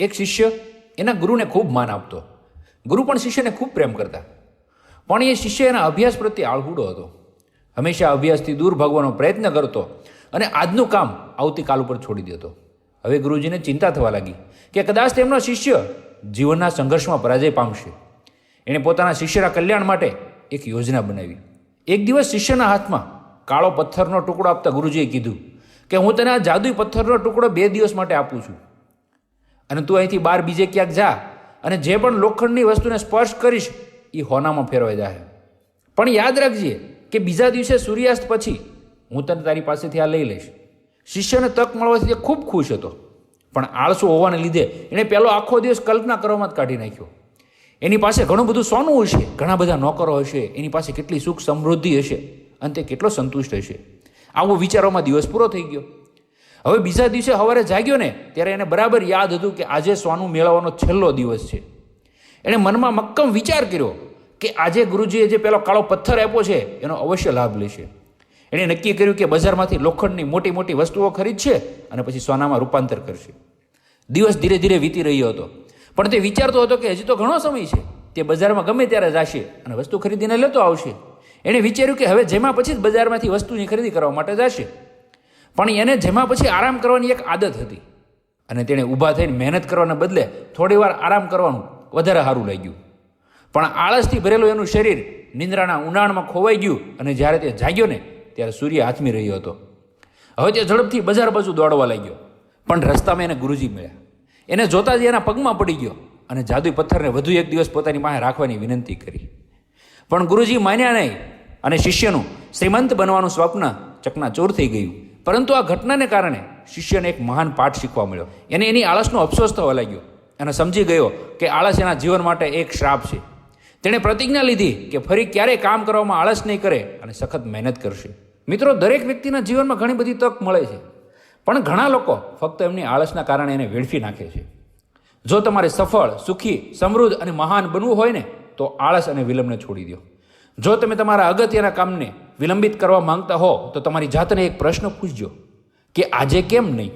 એક શિષ્ય એના ગુરુને ખૂબ માન આપતો. ગુરુ પણ શિષ્યને ખૂબ પ્રેમ કરતા. પણ એ શિષ્ય એના અભ્યાસ પ્રત્યે આળહુડો હતો. હંમેશા અભ્યાસથી દૂર ભાગવાનો પ્રયત્ન કરતો અને આજનું કામ આવતીકાલ ઉપર છોડી દેતો. હવે ગુરુજીને ચિંતા થવા લાગી કે કદાચ તેમનો શિષ્ય જીવનના સંઘર્ષમાં પરાજય પામશે. એણે પોતાના શિષ્યના કલ્યાણ માટે એક યોજના બનાવી. એક દિવસ શિષ્યના હાથમાં કાળો પથ્થરનો ટુકડો આપતા ગુરુજીએ કીધું કે હું તને આ જાદુઈ પથ્થરનો ટુકડો 2 દિવસ માટે આપું છું અને તું અહીંથી બહાર બીજે ક્યાંક જા અને જે પણ લોખંડની વસ્તુને સ્પર્શ કરીશ એ હોનામાં ફેરવાઈ જાય. પણ યાદ રાખજે કે બીજા દિવસે સૂર્યાસ્ત પછી હું તને તારી પાસેથી આ લઈ લઈશ. શિષ્યને તક મળવાથી તે ખૂબ ખુશ હતો, પણ આળસુ હોવાને લીધે એણે પહેલો આખો દિવસ કલ્પના કરવામાં જ કાઢી નાખ્યો. એની પાસે ઘણું બધું સોનું હશે, ઘણા બધા નોકરો હશે, એની પાસે કેટલી સુખ સમૃદ્ધિ હશે અને તે કેટલો સંતુષ્ટ હશે. આવો વિચારોમાં દિવસ પૂરો થઈ ગયો. હવે બીજા દિવસે સવારે જાગ્યો ને ત્યારે એને બરાબર યાદ હતું કે આજે સોનું મેળવવાનો છેલ્લો દિવસ છે. એણે મનમાં મક્કમ વિચાર કર્યો કે આજે ગુરુજીએ જે પેલો કાળો પથ્થર આપ્યો છે એનો અવશ્ય લાભ લેશે. એણે નક્કી કર્યું કે બજારમાંથી લોખંડની મોટી મોટી વસ્તુઓ ખરીદશે અને પછી સોનામાં રૂપાંતર કરશે. દિવસ ધીરે ધીરે વીતી રહ્યો હતો, પણ તે વિચારતો હતો કે હજી તો ઘણો સમય છે. તે બજારમાં ગમે ત્યારે જશે અને વસ્તુ ખરીદીને લેતો આવશે. એણે વિચાર્યું કે હવે જેમાં પછી જ બજારમાંથી વસ્તુની ખરીદી કરવા માટે જશે. પણ એને જેમાં પછી આરામ કરવાની એક આદત હતી અને તેણે ઊભા થઈને મહેનત કરવાને બદલે થોડીવાર આરામ કરવાનું વધારે સારું લાગ્યું. પણ આળસથી ભરેલું એનું શરીર નિંદ્રાના ઊંડાણમાં ખોવાઈ ગયું અને જ્યારે તે જાગ્યો ને ત્યારે સૂર્ય હાથમી રહ્યો હતો. હવે તે ઝડપથી બજાર બાજુ દોડવા લાગ્યો, પણ રસ્તામાં એને ગુરુજી મળ્યા. એને જોતા જ એના પગમાં પડી ગયો અને જાદુઈ પથ્થરને વધુ એક દિવસ પોતાની પાસે રાખવાની વિનંતી કરી. પણ ગુરુજી માન્યા નહીં અને શિષ્યનું શ્રીમંત બનવાનું સ્વપ્ન ચકનાચૂર થઈ ગયું. પરંતુ આ ઘટનાને કારણે શિષ્યને એક મહાન પાઠ શીખવા મળ્યો. એને એની આળસનો અફસોસ થવા લાગ્યો અને સમજી ગયો કે આળસ એના જીવન માટે એક શ્રાપ છે. તેણે પ્રતિજ્ઞા લીધી કે ફરી ક્યારેય કામ કરવામાં આળસ નહીં કરે અને સખત મહેનત કરશે. મિત્રો, દરેક વ્યક્તિના જીવનમાં ઘણી બધી તક મળે છે, પણ ઘણા લોકો ફક્ત એમની આળસના કારણે એને વેડફી નાખે છે. જો તમારે સફળ, સુખી, સમૃદ્ધ અને મહાન બનવું હોય ને તો આળસ અને વિલંબને છોડી દો. જો તમે તમારા અગત્યના કામને વિલંબિત કરવા માંગતા હો તો તમારી જાતને એક પ્રશ્ન પૂછજો કે આજે કેમ નહીં.